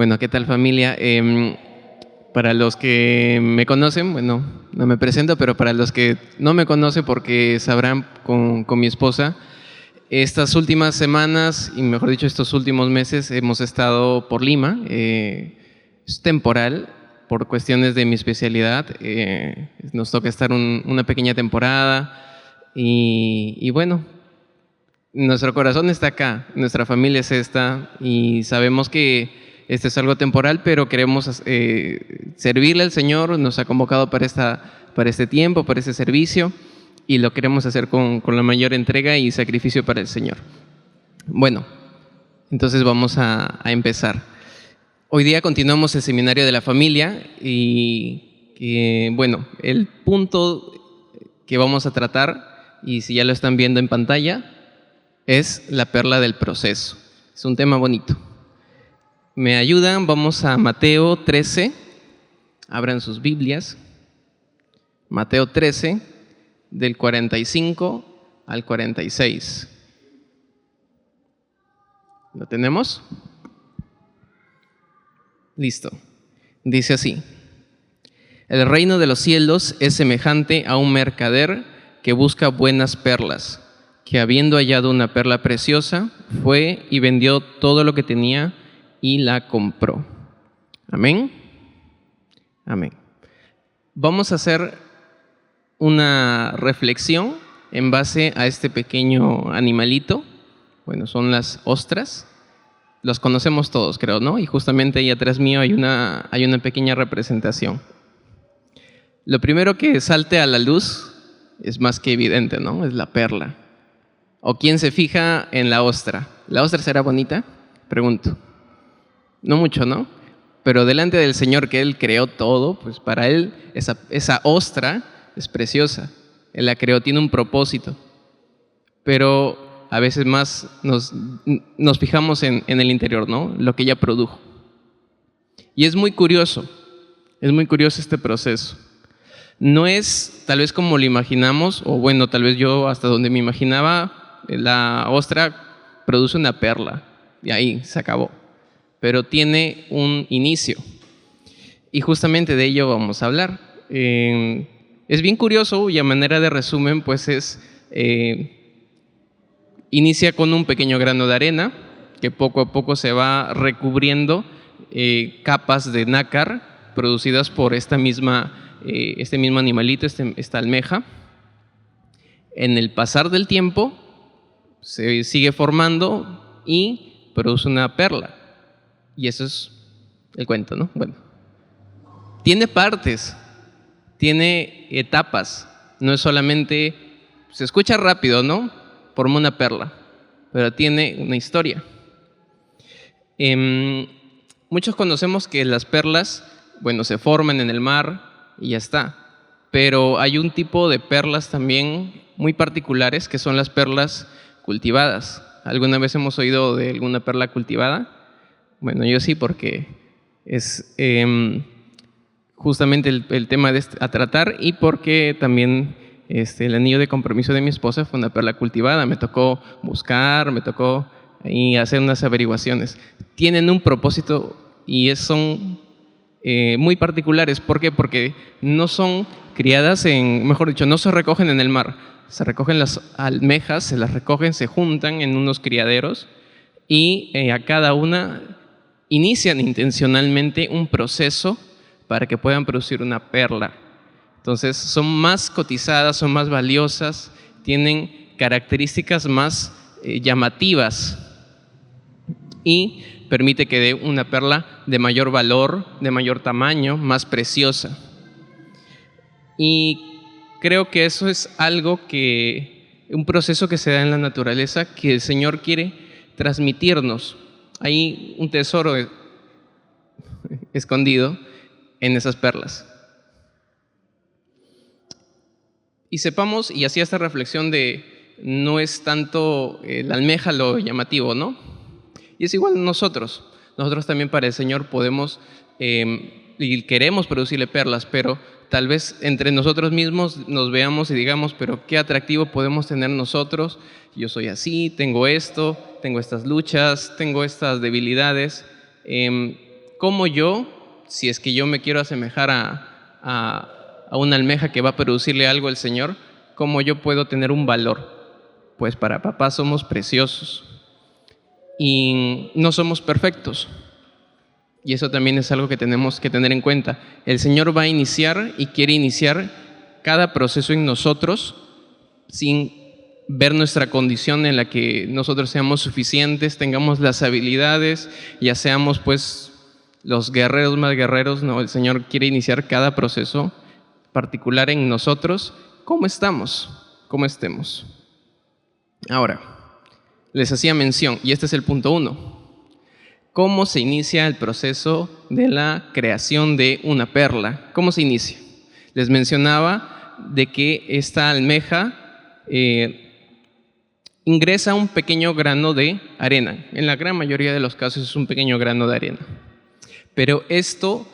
Bueno, ¿qué tal familia? Para los que me conocen, bueno, no me presento, pero para los que no me conocen, porque sabrán con mi esposa, estas últimas semanas, y mejor dicho, estos últimos meses, hemos estado por Lima. Es temporal, por cuestiones de mi especialidad. Nos toca estar una pequeña temporada y bueno, nuestro corazón está acá, nuestra familia es esta y sabemos que esto es algo temporal, pero queremos servirle al Señor. Nos ha convocado para este tiempo, para este servicio, y lo queremos hacer con la mayor entrega y sacrificio para el Señor. Bueno, entonces vamos a empezar. Hoy día continuamos el seminario de la familia y bueno, el punto que vamos a tratar, y si ya lo están viendo en pantalla, es la perla del proceso. Es un tema bonito. ¿Me ayudan? Vamos a Mateo 13. Abran sus Biblias. Mateo 13, del 45 al 46. ¿Lo tenemos? Listo. Dice así: el reino de los cielos es semejante a un mercader que busca buenas perlas, que habiendo hallado una perla preciosa, fue y vendió todo lo que tenía y la compró. Amén. Amén. Vamos a hacer una reflexión en base a este pequeño animalito. Bueno, son las ostras. Los conocemos todos, creo, ¿no? Y justamente ahí atrás mío hay una pequeña representación. Lo primero que salte a la luz es más que evidente, ¿no? Es la perla. ¿O quién se fija en la ostra? ¿La ostra será bonita? Pregunto. No mucho, ¿no? Pero delante del Señor, que Él creó todo, pues para Él esa ostra es preciosa. Él la creó, tiene un propósito. Pero a veces más nos fijamos en el interior, ¿no? Lo que ella produjo. Y es muy curioso este proceso. No es tal vez como lo imaginamos, o bueno, tal vez yo hasta donde me imaginaba, la ostra produce una perla y ahí se acabó. Pero tiene un inicio. Y justamente de ello vamos a hablar. Es bien curioso y a manera de resumen, pues inicia con un pequeño grano de arena que poco a poco se va recubriendo capas de nácar producidas por este mismo animalito, esta almeja. En el pasar del tiempo se sigue formando y produce una perla. Y eso es el cuento, ¿no? Bueno, tiene partes, tiene etapas. No es solamente, se escucha rápido, ¿no? Forma una perla, pero tiene una historia. Muchos conocemos que las perlas, bueno, se forman en el mar y ya está. Pero hay un tipo de perlas también muy particulares que son las perlas cultivadas. ¿Alguna vez hemos oído de alguna perla cultivada? Bueno, yo sí, porque es justamente el tema a tratar, y porque también el anillo de compromiso de mi esposa fue una perla cultivada. Me tocó buscar, me tocó ahí hacer unas averiguaciones. Tienen un propósito y son muy particulares. ¿Por qué? Porque no son criadas mejor dicho, no se recogen en el mar. Se recogen las almejas, se las recogen, se juntan en unos criaderos y a cada una inician intencionalmente un proceso para que puedan producir una perla. Entonces son más cotizadas, son más valiosas, tienen características más llamativas y permite que dé una perla de mayor valor, de mayor tamaño, más preciosa. Y creo que eso es un proceso que se da en la naturaleza, que el Señor quiere transmitirnos. Hay un tesoro escondido en esas perlas. Y sepamos, y hacía esta reflexión de no es tanto la almeja lo llamativo, ¿no? Y es igual nosotros. Nosotros también para el Señor podemos y queremos producirle perlas, pero tal vez entre nosotros mismos nos veamos y digamos, pero qué atractivo podemos tener nosotros. Yo soy así, tengo esto, tengo estas luchas, tengo estas debilidades. ¿cómo yo, si es que yo me quiero asemejar a una almeja que va a producirle algo al Señor, cómo yo puedo tener un valor? Pues para papá somos preciosos y no somos perfectos. Y eso también es algo que tenemos que tener en cuenta. El Señor va a iniciar y quiere iniciar cada proceso en nosotros sin ver nuestra condición en la que nosotros seamos suficientes, tengamos las habilidades, ya seamos pues los guerreros más guerreros. No, el Señor quiere iniciar cada proceso particular en nosotros, cómo estamos, cómo estemos. Ahora, les hacía mención, y este es el punto 1. ¿Cómo se inicia el proceso de la creación de una perla? ¿Cómo se inicia? Les mencionaba de que esta almeja ingresa un pequeño grano de arena. En la gran mayoría de los casos es un pequeño grano de arena. Pero esto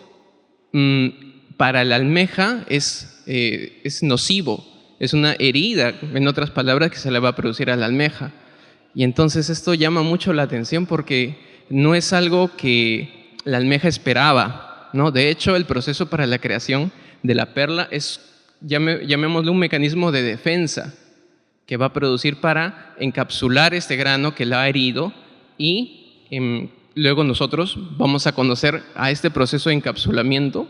para la almeja es nocivo, es una herida, en otras palabras, que se le va a producir a la almeja. Y entonces esto llama mucho la atención porque no es algo que la almeja esperaba, ¿no? De hecho, el proceso para la creación de la perla es, llamémoslo, un mecanismo de defensa que va a producir para encapsular este grano que la ha herido y luego nosotros vamos a conocer a este proceso de encapsulamiento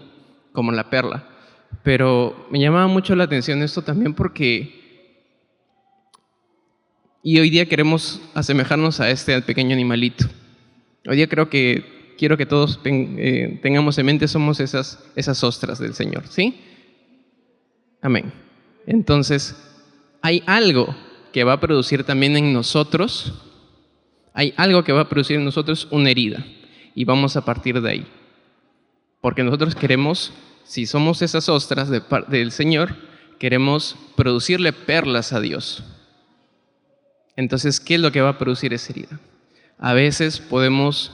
como la perla. Pero me llamaba mucho la atención esto también porque hoy día queremos asemejarnos a este pequeño animalito. Hoy día quiero que todos tengamos en mente, somos esas ostras del Señor, ¿sí? Amén. Entonces, hay algo que va a producir también en nosotros, una herida, y vamos a partir de ahí. Porque nosotros queremos, si somos esas ostras del Señor, queremos producirle perlas a Dios. Entonces, ¿qué es lo que va a producir esa herida? A veces podemos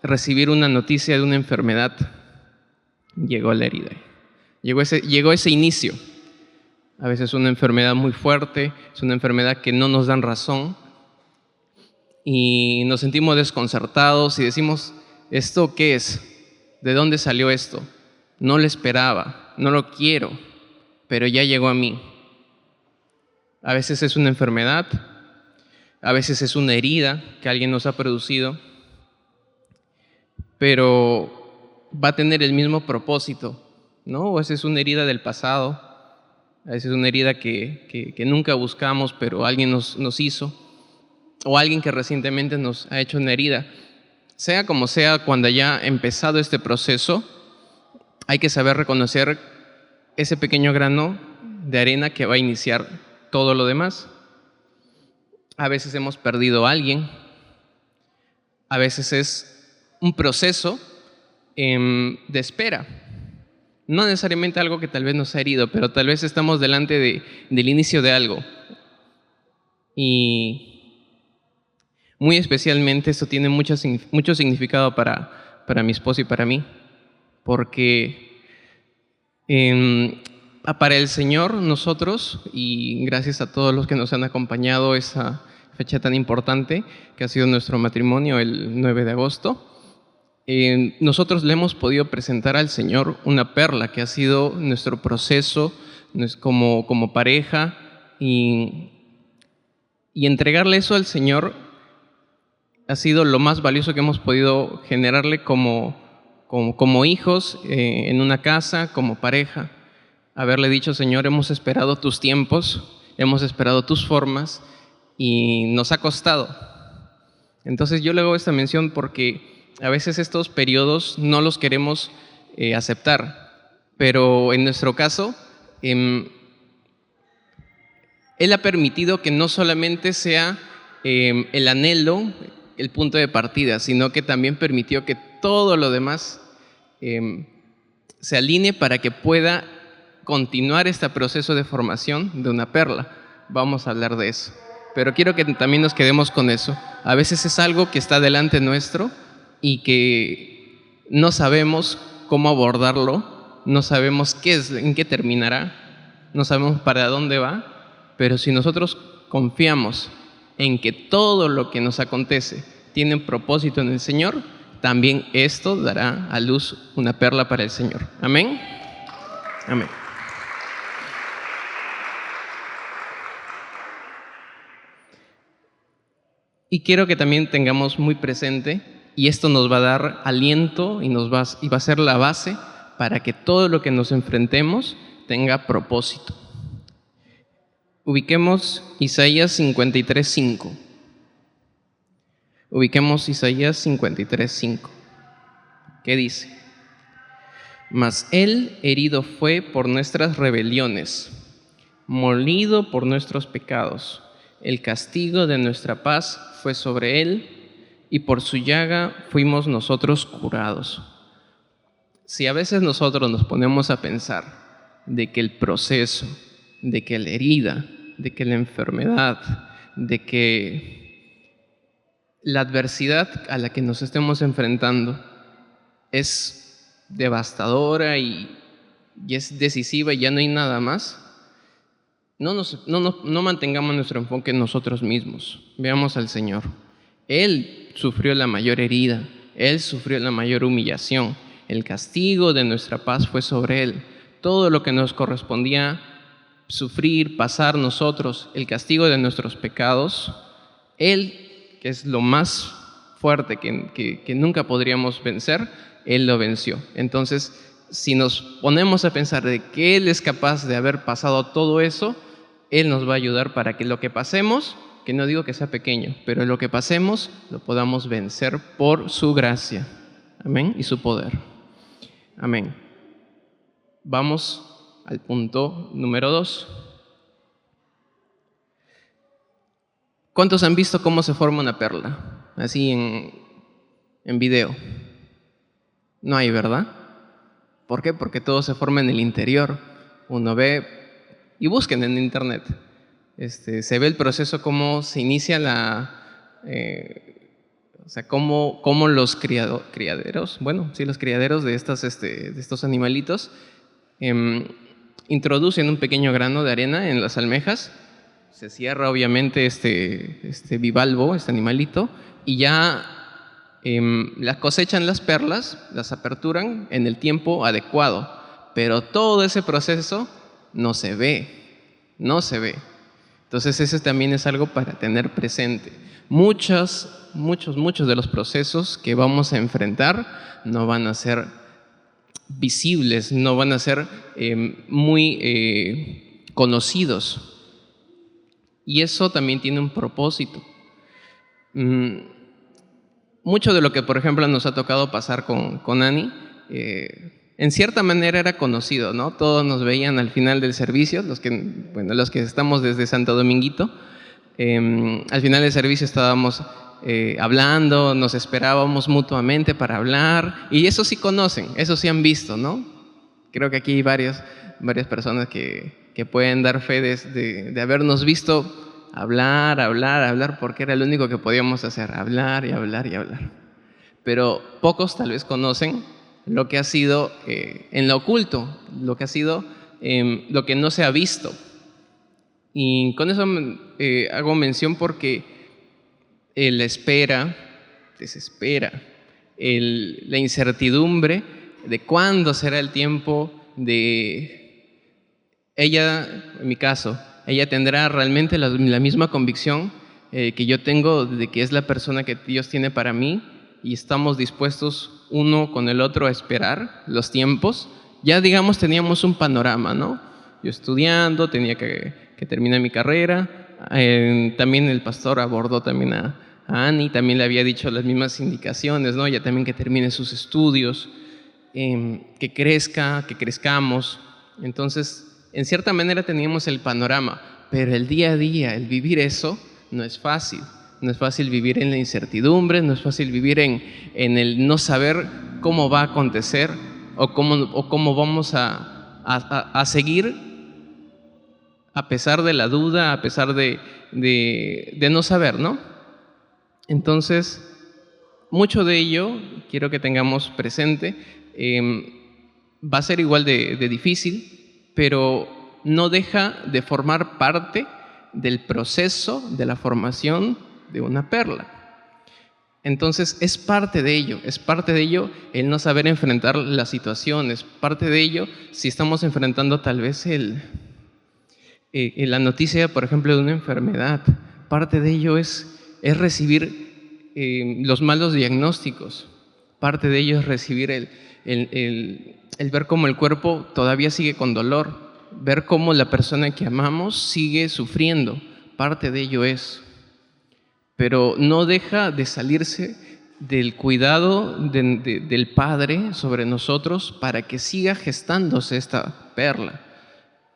recibir una noticia de una enfermedad. Llegó la herida. Llegó ese inicio. A veces una enfermedad muy fuerte, es una enfermedad que no nos dan razón y nos sentimos desconcertados y decimos, ¿esto qué es? ¿De dónde salió esto? No lo esperaba, no lo quiero, pero ya llegó a mí. A veces es una enfermedad, a veces es una herida que alguien nos ha producido, pero va a tener el mismo propósito, ¿no? O esa es una herida del pasado, a veces es una herida que nunca buscamos, pero alguien nos hizo, o alguien que recientemente nos ha hecho una herida. Sea como sea, cuando haya empezado este proceso, hay que saber reconocer ese pequeño grano de arena que va a iniciar todo lo demás. A veces hemos perdido a alguien, a veces es un proceso de espera. No necesariamente algo que tal vez nos ha herido, pero tal vez estamos delante del inicio de algo. Y muy especialmente esto tiene mucho significado para mi esposo y para mí, porque para el Señor nosotros, y gracias a todos los que nos han acompañado esa fecha tan importante que ha sido nuestro matrimonio el 9 de agosto, nosotros le hemos podido presentar al Señor una perla que ha sido nuestro proceso como pareja y entregarle eso al Señor ha sido lo más valioso que hemos podido generarle como hijos en una casa, como pareja. Haberle dicho, Señor, hemos esperado tus tiempos, hemos esperado tus formas y nos ha costado. Entonces yo le hago esta mención porque a veces estos periodos no los queremos aceptar, pero en nuestro caso, Él ha permitido que no solamente sea el anhelo, el punto de partida, sino que también permitió que todo lo demás se alinee para que pueda continuar este proceso de formación de una perla. Vamos a hablar de eso. Pero quiero que también nos quedemos con eso. A veces es algo que está delante nuestro y que no sabemos cómo abordarlo, no sabemos en qué terminará, no sabemos para dónde va, pero si nosotros confiamos en que todo lo que nos acontece tiene un propósito en el Señor, también esto dará a luz una perla para el Señor. Amén. Amén. Y quiero que también tengamos muy presente, y esto nos va a dar aliento y va a ser la base para que todo lo que nos enfrentemos tenga propósito. Ubiquemos Isaías 53:5. Ubiquemos Isaías 53:5. ¿Qué dice? Mas Él herido fue por nuestras rebeliones, molido por nuestros pecados. El castigo de nuestra paz fue sobre Él, y por su llaga fuimos nosotros curados. Si a veces nosotros nos ponemos a pensar de que el proceso, de que la herida, de que la enfermedad, de que la adversidad a la que nos estemos enfrentando es devastadora y es decisiva y ya no hay nada más, no mantengamos nuestro enfoque en nosotros mismos. Veamos al Señor. Él sufrió la mayor herida, Él sufrió la mayor humillación. El castigo de nuestra paz fue sobre Él. Todo lo que nos correspondía sufrir, pasar nosotros, el castigo de nuestros pecados, Él, que es lo más fuerte que nunca podríamos vencer, Él lo venció. Entonces, si nos ponemos a pensar de que Él es capaz de haber pasado todo eso, Él nos va a ayudar para que lo que pasemos, que no digo que sea pequeño, pero lo que pasemos lo podamos vencer por su gracia. Amén. Y su poder. Amén. Vamos al punto número 2. ¿Cuántos han visto cómo se forma una perla? Así en video. No hay, ¿verdad? ¿Por qué? Porque todo se forma en el interior. Uno ve, y busquen en internet, se ve el proceso, cómo se inicia cómo los criaderos, los criaderos de estos animalitos introducen un pequeño grano de arena en las almejas, se cierra obviamente este bivalvo, este animalito, y ya las cosechan las perlas, las aperturan en el tiempo adecuado, pero todo ese proceso no se ve. Entonces ese también es algo para tener presente. Muchos de los procesos que vamos a enfrentar no van a ser visibles, no van a ser muy conocidos. Y eso también tiene un propósito. Mucho de lo que, por ejemplo, nos ha tocado pasar con Ani, en cierta manera era conocido, ¿no? Todos nos veían al final del servicio, los que estamos desde Santo Dominguito. Al final del servicio estábamos hablando, nos esperábamos mutuamente para hablar, y eso sí conocen, eso sí han visto, ¿no? Creo que aquí hay varias personas que pueden dar fe de habernos visto hablar, porque era lo único que podíamos hacer, hablar y hablar y hablar. Pero pocos tal vez conocen lo que ha sido en lo oculto, lo que ha sido lo que no se ha visto. Y con eso hago mención porque la espera desespera, la incertidumbre de cuándo será el tiempo de ella, en mi caso, ella tendrá realmente la misma convicción que yo tengo de que es la persona que Dios tiene para mí, y estamos dispuestos uno con el otro a esperar los tiempos. Ya digamos teníamos un panorama, ¿no? Yo estudiando, tenía que terminar mi carrera, también el pastor abordó también a Ani, también le había dicho las mismas indicaciones, ¿no? Ella también que termine sus estudios, que crezcamos. Entonces, en cierta manera teníamos el panorama, pero el día a día, el vivir eso, no es fácil. No es fácil vivir en la incertidumbre, no es fácil vivir en el no saber cómo va a acontecer o cómo vamos a seguir a pesar de la duda, a pesar de no saber, ¿no? Entonces, mucho de ello quiero que tengamos presente. Va a ser igual de difícil, pero no deja de formar parte del proceso de la formación de una perla. Entonces es parte de ello el no saber enfrentar las situaciones, parte de ello si estamos enfrentando tal vez la noticia, por ejemplo, de una enfermedad, parte de ello es recibir los malos diagnósticos, parte de ello es recibir el ver cómo el cuerpo todavía sigue con dolor, ver cómo la persona que amamos sigue sufriendo, parte de ello es. Pero no deja de salirse del cuidado del Padre sobre nosotros para que siga gestándose esta perla.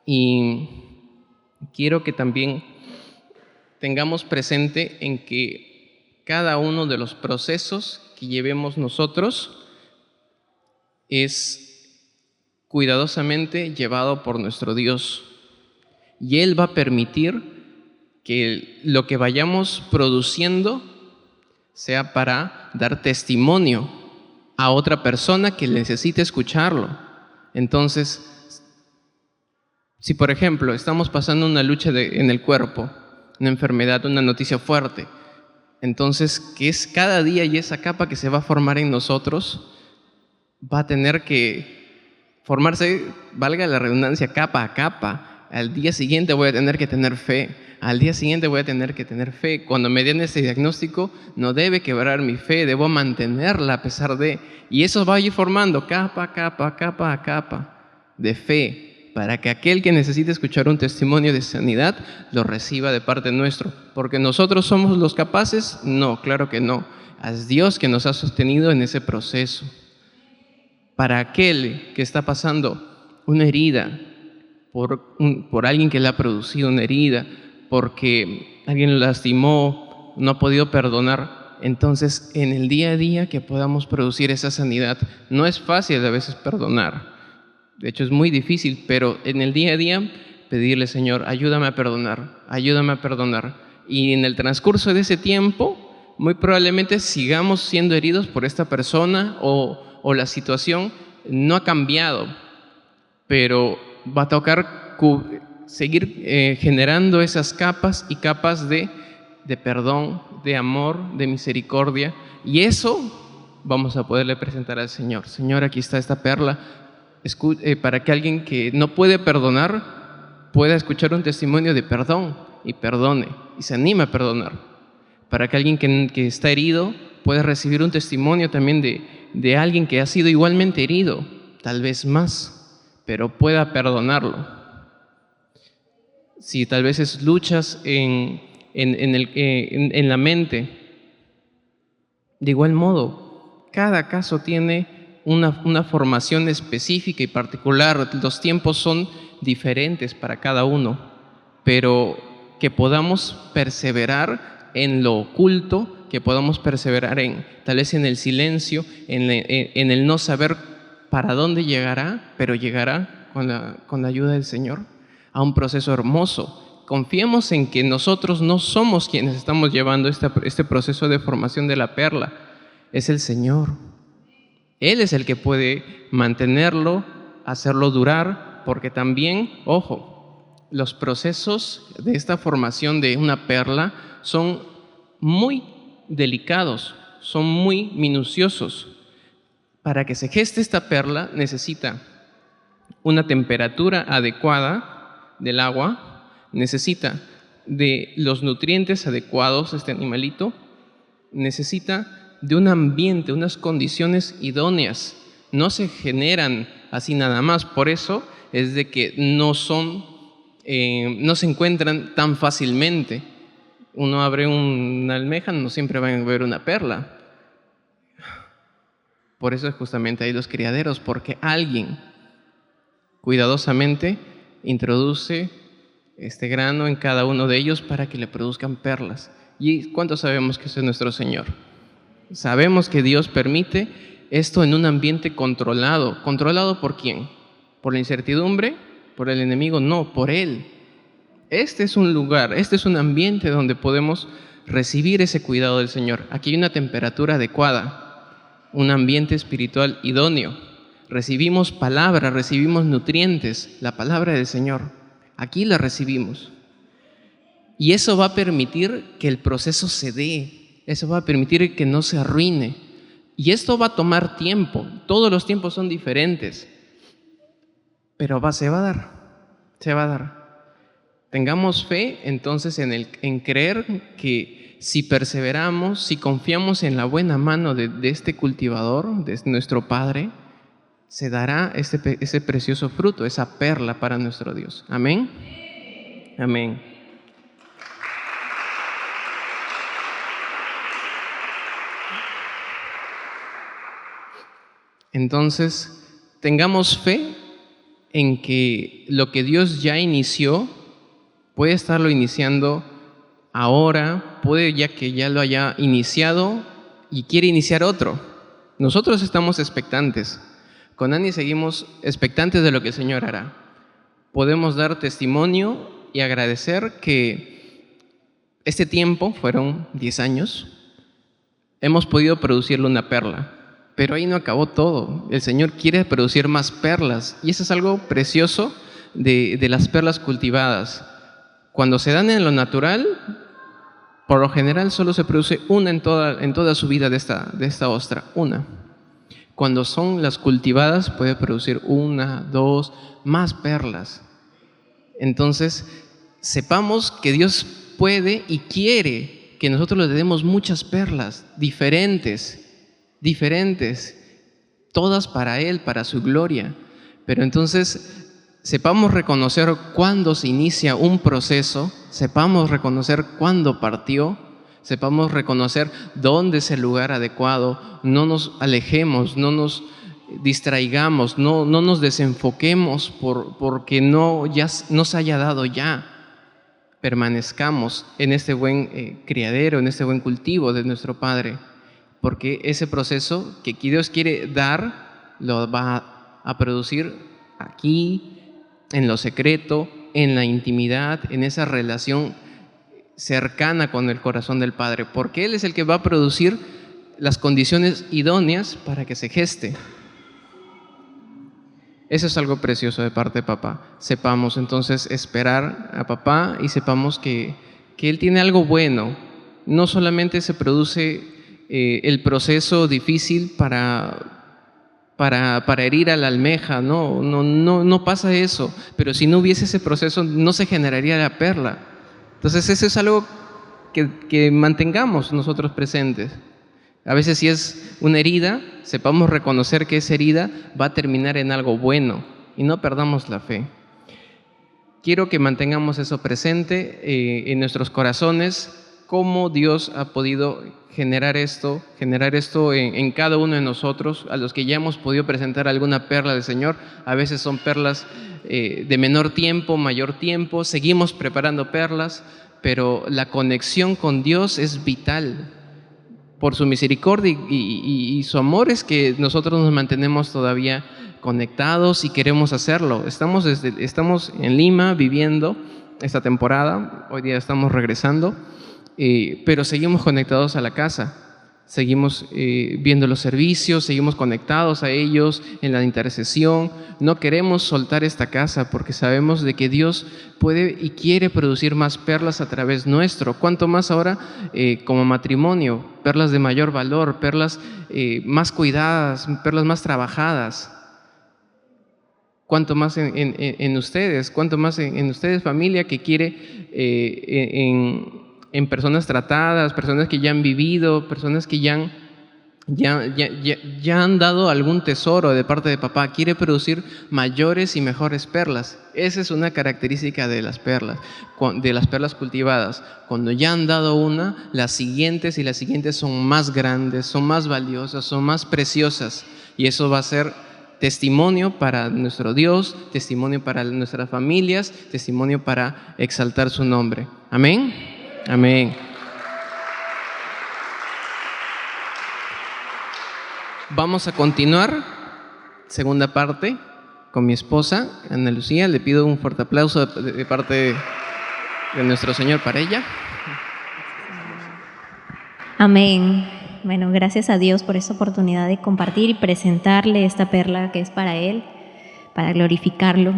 Y quiero que también tengamos presente en que cada uno de los procesos que llevemos nosotros es cuidadosamente llevado por nuestro Dios. Y Él va a permitir que lo que vayamos produciendo sea para dar testimonio a otra persona que necesite escucharlo. Entonces, si por ejemplo estamos pasando una lucha en el cuerpo, una enfermedad, una noticia fuerte, entonces que es cada día y esa capa que se va a formar en nosotros va a tener que formarse, valga la redundancia, capa a capa. Al día siguiente voy a tener que tener fe. Al día siguiente voy a tener que tener fe. Cuando me den ese diagnóstico, no debe quebrar mi fe, debo mantenerla a pesar de. Y eso va a ir formando capa a capa de fe, para que aquel que necesite escuchar un testimonio de sanidad lo reciba de parte nuestro. ¿Porque nosotros somos los capaces? No, claro que no. Es Dios que nos ha sostenido en ese proceso. Para aquel que está pasando una herida, por alguien que le ha producido una herida, porque alguien lo lastimó, no ha podido perdonar, entonces en el día a día que podamos producir esa sanidad. No es fácil a veces perdonar, de hecho es muy difícil, pero en el día a día pedirle: Señor, ayúdame a perdonar, ayúdame a perdonar. Y en el transcurso de ese tiempo, muy probablemente sigamos siendo heridos por esta persona o la situación no ha cambiado, pero va a tocar seguir generando esas capas y capas de perdón, de amor, de misericordia, y eso vamos a poderle presentar al Señor. Señor, aquí está esta perla, para que alguien que no puede perdonar pueda escuchar un testimonio de perdón y perdone y se anime a perdonar, para que alguien que está herido pueda recibir un testimonio también de alguien que ha sido igualmente herido, tal vez más, pero pueda perdonarlo. Si tal vez es luchas en la mente, de igual modo, cada caso tiene una formación específica y particular. Los tiempos son diferentes para cada uno, pero que podamos perseverar en lo oculto, que podamos perseverar tal vez en el silencio, en el no saber para dónde llegará, pero llegará con la ayuda del Señor a un proceso hermoso. Confiemos en que nosotros no somos quienes estamos llevando este proceso de formación de la perla, es el Señor. Él es el que puede mantenerlo, hacerlo durar, porque también, ojo, los procesos de esta formación de una perla son muy delicados, son muy minuciosos. Para que se geste esta perla necesita una temperatura adecuada del agua, necesita de los nutrientes adecuados este animalito, necesita de un ambiente, unas condiciones idóneas. No se generan así nada más, por eso es de que no se encuentran tan fácilmente. Uno abre una almeja, no siempre va a ver una perla. Por eso es justamente ahí los criaderos, porque alguien cuidadosamente introduce este grano en cada uno de ellos para que le produzcan perlas. ¿Y cuánto sabemos que ese es nuestro Señor? Sabemos que Dios permite esto en un ambiente controlado. ¿Controlado por quién? ¿Por la incertidumbre? ¿Por el enemigo? No, por Él. Este es un lugar, este es un ambiente donde podemos recibir ese cuidado del Señor. Aquí hay una temperatura adecuada, un ambiente espiritual idóneo. Recibimos palabra, recibimos nutrientes, la palabra del Señor. Aquí la recibimos. Y eso va a permitir que el proceso se dé, Eso va a permitir que no se arruine. Y esto va a tomar tiempo. Todos los tiempos son diferentes. Pero se va a dar. Se va a dar. Tengamos fe entonces en creer que si perseveramos, si confiamos en la buena mano de este cultivador, de nuestro Padre, se dará ese precioso fruto, esa perla para nuestro Dios. Amén. Amén. Entonces, tengamos fe en que lo que Dios ya inició, puede estarlo iniciando ahora, puede ya que ya lo haya iniciado y quiere iniciar otro. Nosotros estamos expectantes. Con Ani seguimos expectantes de lo que el Señor hará. Podemos dar testimonio y agradecer que este tiempo, fueron 10 años, hemos podido producirle una perla. Pero ahí no acabó todo. El Señor quiere producir más perlas. Y eso es algo precioso de las perlas cultivadas. Cuando se dan en lo natural, por lo general solo se produce una en toda su vida de esta ostra. Una. Cuando son las cultivadas, puede producir 1, 2, más perlas. Entonces, sepamos que Dios puede y quiere que nosotros le demos muchas perlas diferentes, todas para Él, para su gloria. Pero entonces, sepamos reconocer cuándo se inicia un proceso, sepamos reconocer cuándo partió, sepamos reconocer dónde es el lugar adecuado, no nos alejemos, no nos distraigamos, no nos desenfoquemos porque no se haya dado ya. Permanezcamos en este buen criadero, en este buen cultivo de nuestro Padre, porque ese proceso que Dios quiere dar lo va a producir aquí, en lo secreto, en la intimidad, en esa relación cercana con el corazón del Padre, porque Él es el que va a producir las condiciones idóneas para que se geste. Eso es algo precioso de parte de papá. Sepamos entonces esperar a papá y sepamos que Él tiene algo bueno. No solamente se produce el proceso difícil para herir a la almeja, no pasa eso. Pero si no hubiese ese proceso, no se generaría la perla. Entonces eso es algo que mantengamos nosotros presentes. A veces si es una herida, sepamos reconocer que esa herida va a terminar en algo bueno y no perdamos la fe. Quiero que mantengamos eso presente en nuestros corazones, cómo Dios ha podido generar esto en cada uno de nosotros, a los que ya hemos podido presentar alguna perla del Señor. A veces son perlas de menor tiempo, mayor tiempo, seguimos preparando perlas, pero la conexión con Dios es vital. Por su misericordia y su amor es que nosotros nos mantenemos todavía conectados y queremos hacerlo. Estamos en Lima viviendo esta temporada, hoy día estamos regresando, pero seguimos conectados a la casa, seguimos viendo los servicios, seguimos conectados a ellos en la intercesión. No queremos soltar esta casa porque sabemos de que Dios puede y quiere producir más perlas a través nuestro. Cuanto más ahora como matrimonio, perlas de mayor valor, perlas más cuidadas, perlas más trabajadas. Cuanto más en ustedes, cuanto más en ustedes, familia, que quiere en personas tratadas, personas que ya han vivido, personas que ya han dado algún tesoro de parte de papá, quiere producir mayores y mejores perlas. Esa es una característica de las perlas cultivadas. Cuando ya han dado una, las siguientes y las siguientes son más grandes, son más valiosas, son más preciosas. Y eso va a ser testimonio para nuestro Dios, testimonio para nuestras familias, testimonio para exaltar su nombre. Amén. Amén. Vamos a continuar, segunda parte, con mi esposa, Ana Lucía. Le pido un fuerte aplauso de parte de nuestro Señor para ella. Amén. Bueno, gracias a Dios por esta oportunidad de compartir y presentarle esta perla que es para Él, para glorificarlo.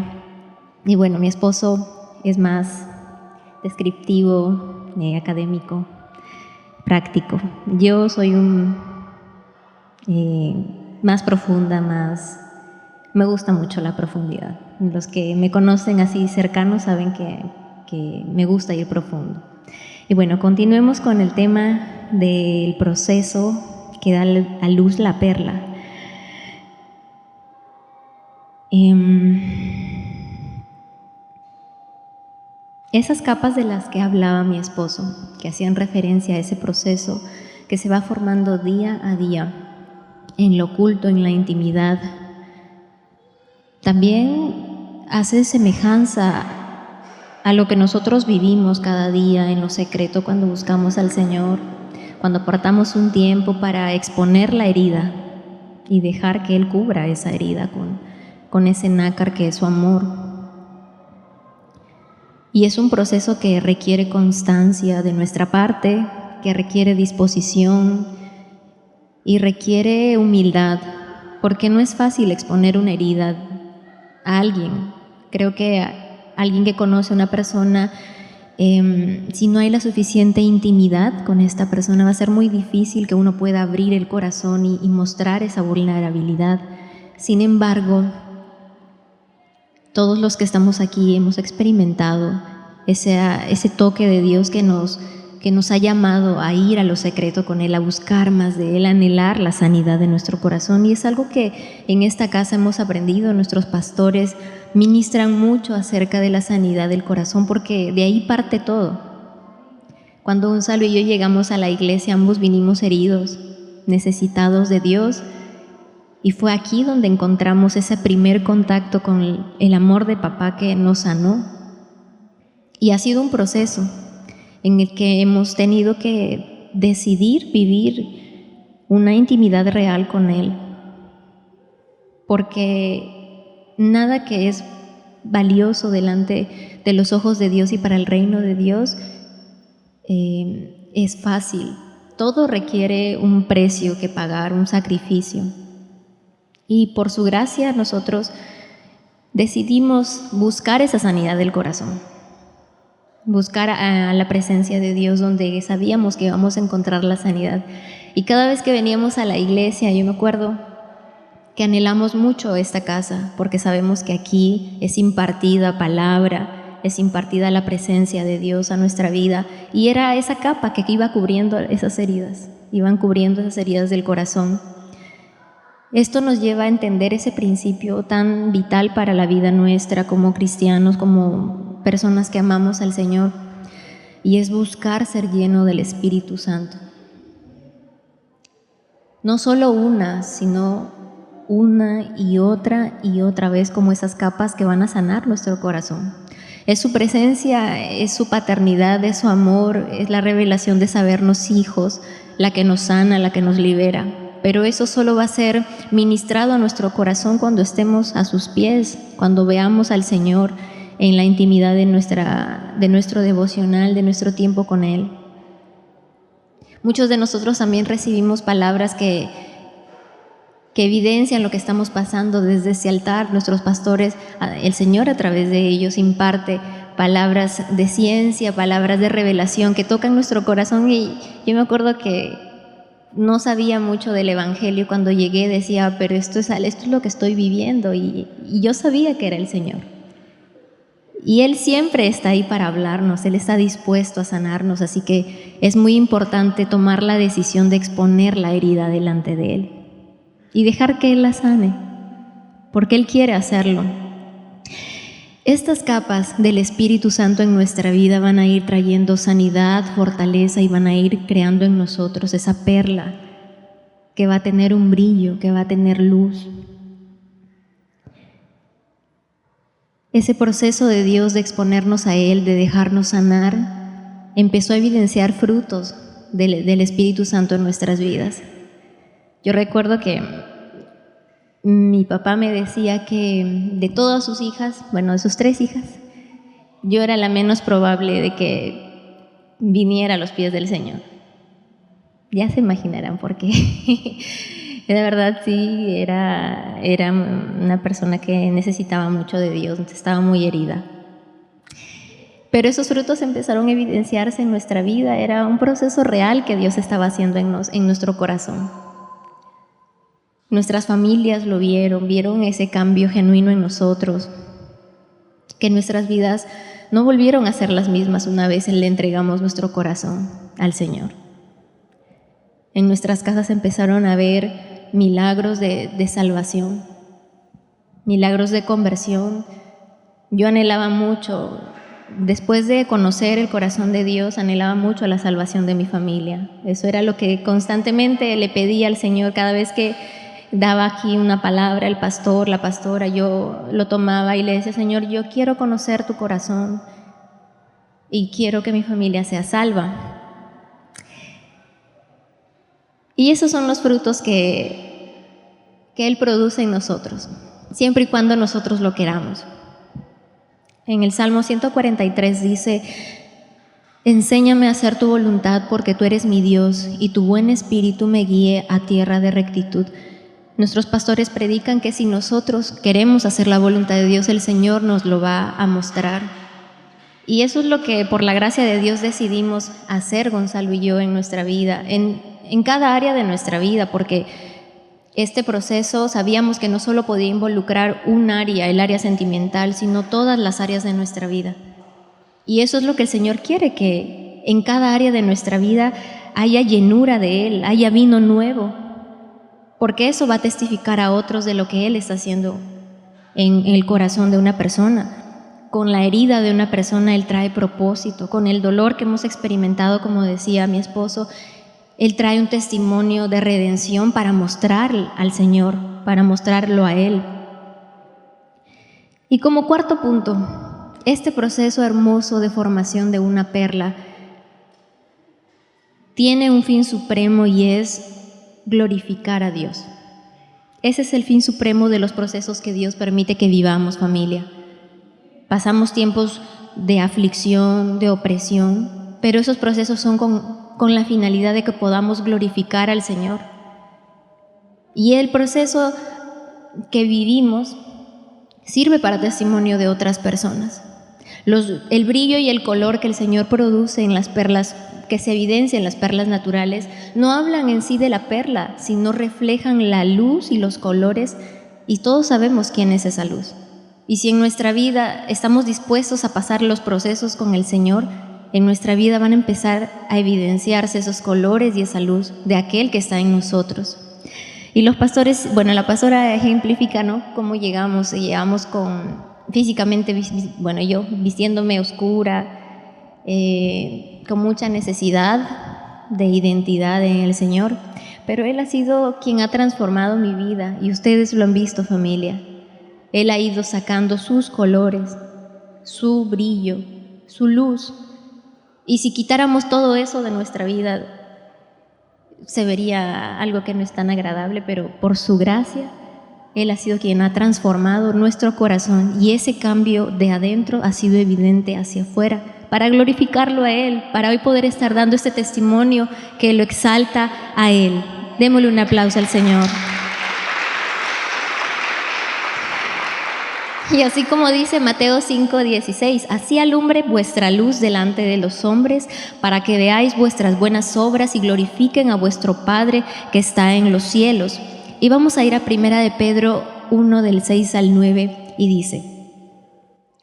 Y bueno, mi esposo es más descriptivo, académico, práctico. Yo soy más profunda, me gusta mucho la profundidad. Los que me conocen así cercanos saben que me gusta ir profundo. Y bueno, continuemos con el tema del proceso que da a luz la perla. Esas capas de las que hablaba mi esposo, que hacían referencia a ese proceso que se va formando día a día, en lo oculto, en la intimidad, también hace semejanza a lo que nosotros vivimos cada día en lo secreto cuando buscamos al Señor, cuando apartamos un tiempo para exponer la herida y dejar que Él cubra esa herida con ese nácar que es su amor. Y es un proceso que requiere constancia de nuestra parte, que requiere disposición y requiere humildad, porque no es fácil exponer una herida a alguien. Creo que alguien que conoce a una persona, si no hay la suficiente intimidad con esta persona, va a ser muy difícil que uno pueda abrir el corazón y mostrar esa vulnerabilidad. Sin embargo, todos los que estamos aquí hemos experimentado ese toque de Dios que nos ha llamado a ir a lo secreto con Él, a buscar más de Él, a anhelar la sanidad de nuestro corazón. Y es algo que en esta casa hemos aprendido. Nuestros pastores ministran mucho acerca de la sanidad del corazón, porque de ahí parte todo. Cuando Gonzalo y yo llegamos a la iglesia, ambos vinimos heridos, necesitados de Dios, y fue aquí donde encontramos ese primer contacto con el amor de papá que nos sanó. Y ha sido un proceso en el que hemos tenido que decidir vivir una intimidad real con Él, porque nada que es valioso delante de los ojos de Dios y para el reino de Dios es fácil. Todo requiere un precio que pagar, un sacrificio. Y por su gracia nosotros decidimos buscar esa sanidad del corazón, buscar a la presencia de Dios donde sabíamos que íbamos a encontrar la sanidad. Y cada vez que veníamos a la iglesia, yo me acuerdo que anhelamos mucho esta casa, porque sabemos que aquí es impartida palabra, es impartida la presencia de Dios a nuestra vida, y era esa capa que iba cubriendo esas heridas, iban cubriendo esas heridas del corazón. Esto nos lleva a entender ese principio tan vital para la vida nuestra como cristianos, como personas que amamos al Señor, y es buscar ser lleno del Espíritu Santo. No solo una, sino una y otra vez, como esas capas que van a sanar nuestro corazón. Es su presencia, es su paternidad, es su amor, es la revelación de sabernos hijos, la que nos sana, la que nos libera. Pero eso solo va a ser ministrado a nuestro corazón cuando estemos a sus pies, cuando veamos al Señor en la intimidad de nuestro devocional, de nuestro tiempo con Él. Muchos de nosotros también recibimos palabras que evidencian lo que estamos pasando desde ese altar. Nuestros pastores, el Señor a través de ellos imparte palabras de ciencia, palabras de revelación que tocan nuestro corazón. Y yo me acuerdo que no sabía mucho del Evangelio. Cuando llegué decía, pero esto es lo que estoy viviendo, y yo sabía que era el Señor. Y Él siempre está ahí para hablarnos, Él está dispuesto a sanarnos, así que es muy importante tomar la decisión de exponer la herida delante de Él y dejar que Él la sane, porque Él quiere hacerlo. Estas capas del Espíritu Santo en nuestra vida van a ir trayendo sanidad, fortaleza, y van a ir creando en nosotros esa perla que va a tener un brillo, que va a tener luz. Ese proceso de Dios de exponernos a Él, de dejarnos sanar, empezó a evidenciar frutos del Espíritu Santo en nuestras vidas. Yo recuerdo que mi papá me decía que de todas sus hijas, bueno, de sus 3 hijas, yo era la menos probable de que viniera a los pies del Señor. Ya se imaginarán por qué. De verdad sí, era una persona que necesitaba mucho de Dios, estaba muy herida. Pero esos frutos empezaron a evidenciarse en nuestra vida. Era un proceso real que Dios estaba haciendo en nuestro corazón. Nuestras familias lo vieron ese cambio genuino en nosotros, que nuestras vidas no volvieron a ser las mismas una vez le entregamos nuestro corazón al Señor. En nuestras casas empezaron a haber milagros de salvación, milagros de conversión. Yo anhelaba mucho, después de conocer el corazón de Dios, anhelaba mucho la salvación de mi familia. Eso era lo que constantemente le pedía al Señor cada vez que daba aquí una palabra, el pastor, la pastora, yo lo tomaba y le decía: Señor, yo quiero conocer tu corazón y quiero que mi familia sea salva. Y esos son los frutos que Él produce en nosotros, siempre y cuando nosotros lo queramos. En el Salmo 143 dice: enséñame a hacer tu voluntad, porque tú eres mi Dios, y tu buen espíritu me guíe a tierra de rectitud. Nuestros pastores predican que si nosotros queremos hacer la voluntad de Dios, el Señor nos lo va a mostrar. Y eso es lo que por la gracia de Dios decidimos hacer Gonzalo y yo en nuestra vida, en cada área de nuestra vida, porque este proceso sabíamos que no solo podía involucrar un área, el área sentimental, sino todas las áreas de nuestra vida. Y eso es lo que el Señor quiere, que en cada área de nuestra vida haya llenura de Él, haya vino nuevo, porque eso va a testificar a otros de lo que Él está haciendo en el corazón de una persona. Con la herida de una persona Él trae propósito, con el dolor que hemos experimentado, como decía mi esposo, Él trae un testimonio de redención para mostrar al Señor, para mostrarlo a Él. Y como cuarto punto, este proceso hermoso de formación de una perla tiene un fin supremo, y es glorificar a Dios. Ese es el fin supremo de los procesos que Dios permite que vivamos, familia. Pasamos tiempos de aflicción, de opresión, pero esos procesos son con la finalidad de que podamos glorificar al Señor. Y el proceso que vivimos sirve para testimonio de otras personas. El brillo y el color que el Señor produce en las perlas, que se evidencia en las perlas naturales, no hablan en sí de la perla, sino reflejan la luz y los colores, y todos sabemos quién es esa luz. Y si en nuestra vida estamos dispuestos a pasar los procesos con el Señor, en nuestra vida van a empezar a evidenciarse esos colores y esa luz de aquel que está en nosotros. Y los pastores, la pastora ejemplifica, ¿no?, cómo llegamos físicamente, yo vistiéndome oscura, con mucha necesidad de identidad en el Señor, pero Él ha sido quien ha transformado mi vida, y ustedes lo han visto, familia. Él ha ido sacando sus colores, su brillo, su luz, y si quitáramos todo eso de nuestra vida, se vería algo que no es tan agradable, pero por su gracia, Él ha sido quien ha transformado nuestro corazón, y ese cambio de adentro ha sido evidente hacia afuera, para glorificarlo a Él, para hoy poder estar dando este testimonio que lo exalta a Él. Démosle un aplauso al Señor. Y así como dice Mateo 5:16, así alumbre vuestra luz delante de los hombres, para que veáis vuestras buenas obras y glorifiquen a vuestro Padre que está en los cielos. Y vamos a ir a 1 de Pedro 1, del 6 al 9, y dice: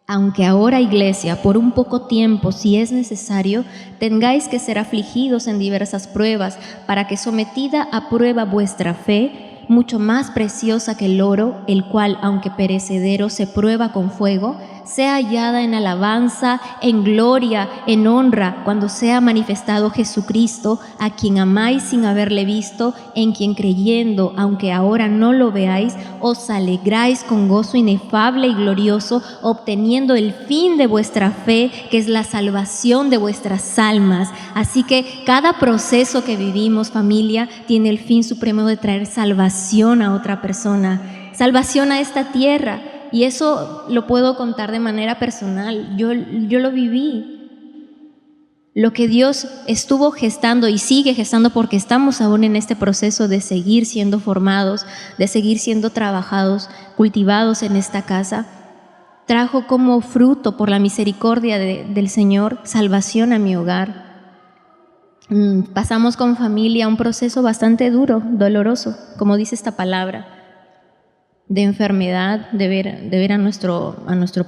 aunque ahora, iglesia, por un poco tiempo, si es necesario, tengáis que ser afligidos en diversas pruebas, para que, sometida a prueba vuestra fe, mucho más preciosa que el oro, el cual, aunque perecedero, se prueba con fuego, sea hallada en alabanza, en gloria, en honra, cuando sea manifestado Jesucristo, a quien amáis sin haberle visto, en quien creyendo, aunque ahora no lo veáis, os alegráis con gozo inefable y glorioso, obteniendo el fin de vuestra fe, que es la salvación de vuestras almas. Así que cada proceso que vivimos, familia, tiene el fin supremo de traer salvación a otra persona, salvación a esta tierra. Y eso lo puedo contar de manera personal. Yo lo viví. Lo que Dios estuvo gestando y sigue gestando, porque estamos aún en este proceso de seguir siendo formados, de seguir siendo trabajados, cultivados en esta casa. trajo como fruto, por la misericordia del Señor, salvación a mi hogar. Pasamos con familia un proceso bastante duro, doloroso, como dice esta palabra, de enfermedad, de ver a nuestro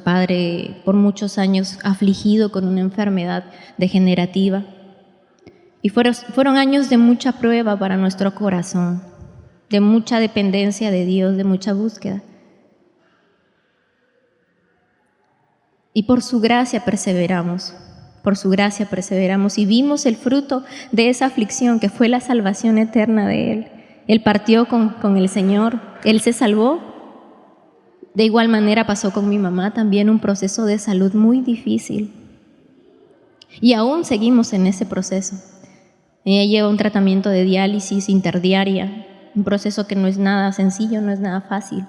padre por muchos años afligido con una enfermedad degenerativa. Y fueron años de mucha prueba para nuestro corazón, de mucha dependencia de Dios, de mucha búsqueda. Y por su gracia perseveramos y vimos el fruto de esa aflicción que fue la salvación eterna de Él. Él partió con el Señor, Él se salvó. De igual manera pasó con mi mamá también un proceso de salud muy difícil. Y aún seguimos en ese proceso. Ella lleva un tratamiento de diálisis interdiaria, un proceso que no es nada sencillo, no es nada fácil.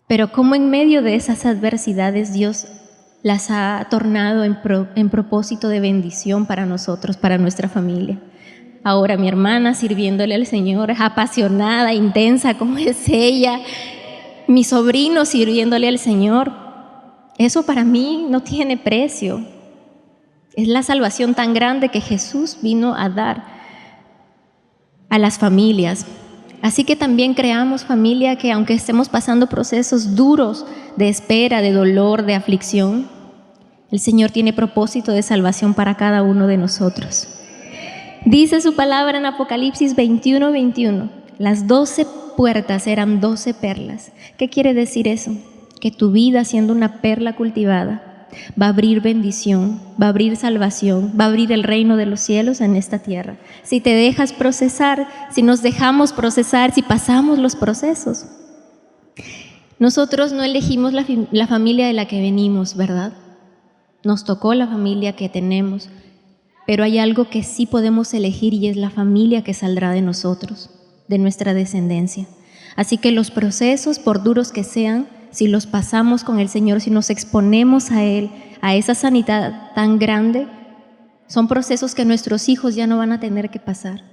Pero como en medio de esas adversidades Dios las ha tornado en propósito de bendición para nosotros, para nuestra familia. Ahora mi hermana sirviéndole al Señor, apasionada, intensa como es ella, mi sobrino sirviéndole al Señor. Eso para mí no tiene precio. Es la salvación tan grande que Jesús vino a dar a las familias. Así que también creamos familia que aunque estemos pasando procesos duros de espera, de dolor, de aflicción, el Señor tiene propósito de salvación para cada uno de nosotros. Dice su palabra en Apocalipsis 21:21, las 12 puertas eran 12 perlas. ¿Qué quiere decir eso? Que tu vida, siendo una perla cultivada, va a abrir bendición, va a abrir salvación, va a abrir el reino de los cielos en esta tierra. Si te dejas procesar, si nos dejamos procesar, si pasamos los procesos. Nosotros no elegimos la familia de la que venimos, ¿verdad? Nos tocó la familia que tenemos, pero hay algo que sí podemos elegir y es la familia que saldrá de nosotros, de nuestra descendencia. Así que los procesos, por duros que sean, si los pasamos con el Señor, si nos exponemos a Él, a esa sanidad tan grande, son procesos que nuestros hijos ya no van a tener que pasar.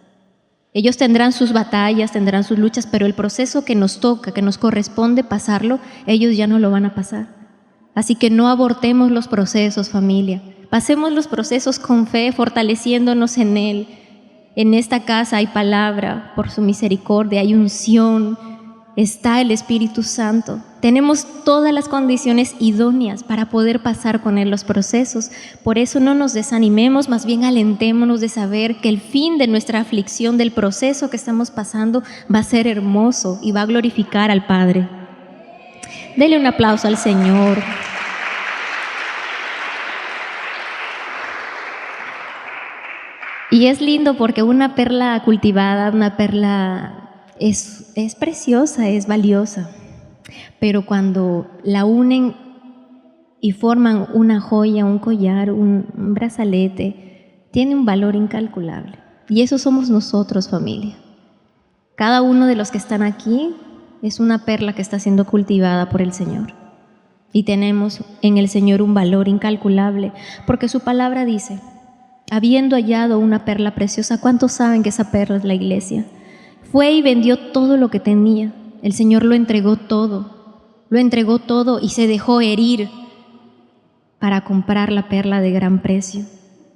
Ellos tendrán sus batallas, tendrán sus luchas, pero el proceso que nos toca, que nos corresponde pasarlo, ellos ya no lo van a pasar. Así que no abortemos los procesos, familia. Pasemos los procesos con fe, fortaleciéndonos en Él. En esta casa hay palabra por su misericordia, hay unción, está el Espíritu Santo. Tenemos todas las condiciones idóneas para poder pasar con Él los procesos. Por eso no nos desanimemos, más bien alentémonos de saber que el fin de nuestra aflicción, del proceso que estamos pasando, va a ser hermoso y va a glorificar al Padre. Dele un aplauso al Señor. Y es lindo porque una perla cultivada, una perla es preciosa, es valiosa. Pero cuando la unen y forman una joya, un collar, un brazalete, tiene un valor incalculable. Y eso somos nosotros, familia. Cada uno de los que están aquí es una perla que está siendo cultivada por el Señor. Y tenemos en el Señor un valor incalculable, porque su palabra dice, habiendo hallado una perla preciosa, ¿cuántos saben que esa perla es la iglesia? Fue y vendió todo lo que tenía. El Señor lo entregó todo y se dejó herir para comprar la perla de gran precio,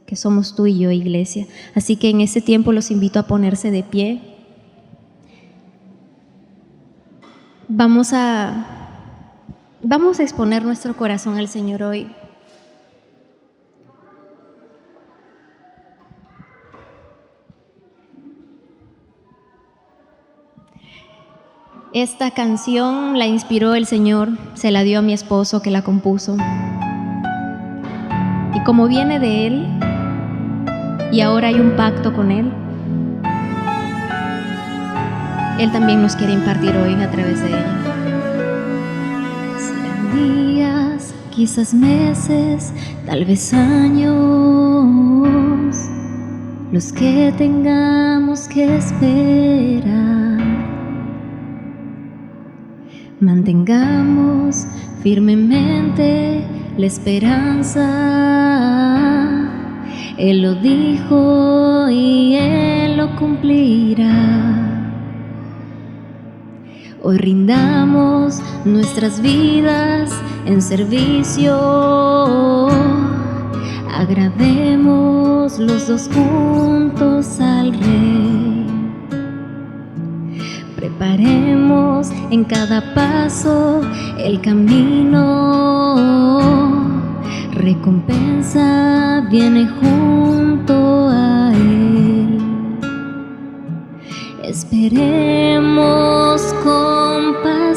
que somos tú y yo, iglesia. Así que en ese tiempo los invito a ponerse de pie. Vamos a exponer nuestro corazón al Señor hoy. Esta canción la inspiró el Señor, se la dio a mi esposo que la compuso. Y como viene de Él, y ahora hay un pacto con Él, Él también nos quiere impartir hoy a través de ella. Serán días, quizás meses, tal vez años, los que tengamos que esperar. Mantengamos firmemente la esperanza. Él lo dijo y Él lo cumplirá. Hoy rindamos nuestras vidas en servicio. Agrademos los dos juntos al Rey. Preparemos en cada paso el camino. Recompensa viene junto a Él. Esperemos con paciencia.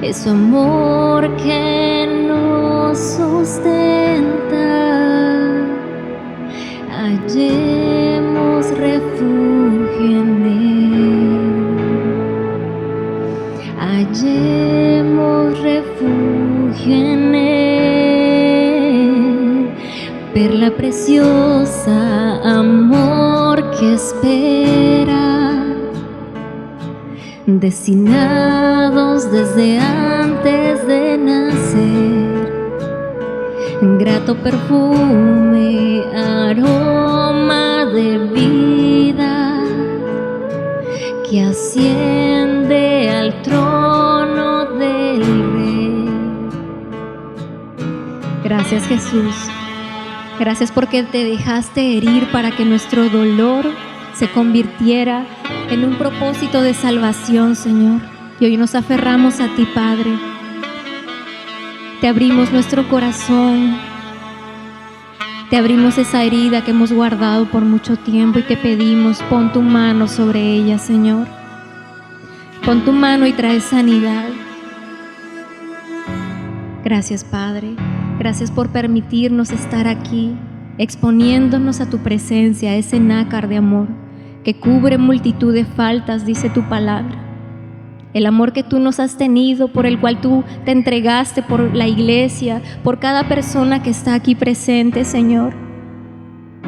Es su amor que nos sustenta. Hallemos refugio en Él. Hallemos refugio en Él. Perla preciosa, amor que espera, destinados desde antes de nacer. Grato perfume, aroma de vida que asciende al trono del Rey. Gracias, Jesús. Gracias porque te dejaste herir para que nuestro dolor se convirtiera en un propósito de salvación, Señor. Y hoy nos aferramos a ti, Padre. Te abrimos nuestro corazón. Te abrimos esa herida que hemos guardado por mucho tiempo y te pedimos, pon tu mano sobre ella, Señor. Pon tu mano y trae sanidad. Gracias, Padre. Gracias por permitirnos estar aquí, exponiéndonos a tu presencia, a ese nácar de amor que cubre multitud de faltas, dice tu palabra. El amor que tú nos has tenido, por el cual tú te entregaste por la iglesia, por cada persona que está aquí presente, Señor.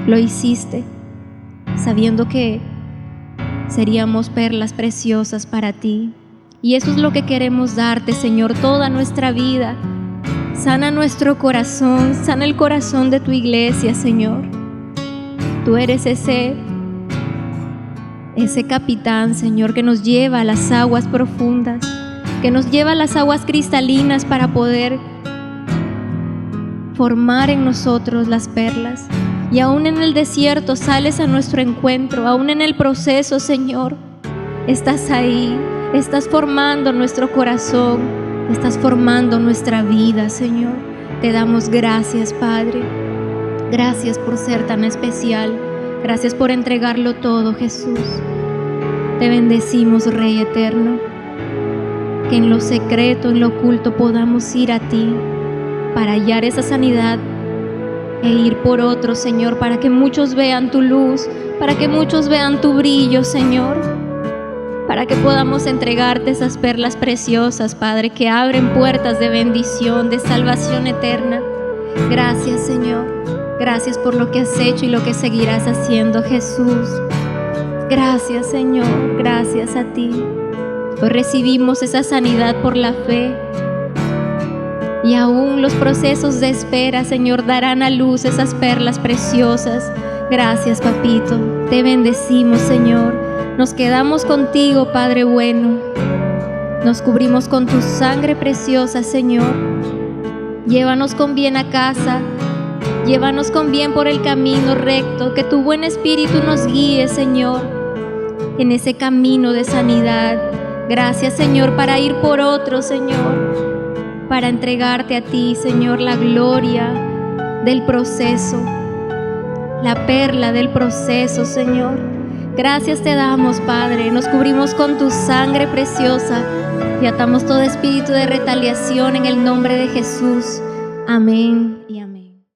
Lo hiciste sabiendo que seríamos perlas preciosas para ti. Y eso es lo que queremos darte, Señor, toda nuestra vida. Sana nuestro corazón, sana el corazón de tu iglesia, Señor. Tú eres ese capitán, Señor, que nos lleva a las aguas profundas, que nos lleva a las aguas cristalinas para poder formar en nosotros las perlas. Y aún en el desierto sales a nuestro encuentro, aún en el proceso, Señor, estás ahí, estás formando nuestro corazón. Estás formando nuestra vida, Señor. Te damos gracias, Padre. Gracias por ser tan especial. Gracias por entregarlo todo, Jesús. Te bendecimos, Rey eterno. Que en lo secreto, en lo oculto, podamos ir a ti para hallar esa sanidad e ir por otros, Señor, para que muchos vean tu luz, para que muchos vean tu brillo, Señor. Para que podamos entregarte esas perlas preciosas, Padre, que abren puertas de bendición, de salvación eterna. Gracias, Señor. Gracias por lo que has hecho y lo que seguirás haciendo, Jesús. Gracias, Señor. Gracias a ti. Hoy recibimos esa sanidad por la fe. Y aún los procesos de espera, Señor, darán a luz esas perlas preciosas. Gracias, Papito. Te bendecimos, Señor. Nos quedamos contigo, Padre bueno. Nos cubrimos con tu sangre preciosa, Señor. Llévanos con bien a casa. Llévanos con bien por el camino recto. Que tu buen espíritu nos guíe, Señor, en ese camino de sanidad. Gracias, Señor, para ir por otro, Señor. Para entregarte a ti, Señor, la gloria del proceso. La perla del proceso, Señor. Gracias te damos, Padre. Nos cubrimos con tu sangre preciosa y atamos todo espíritu de retaliación en el nombre de Jesús. Amén y amén.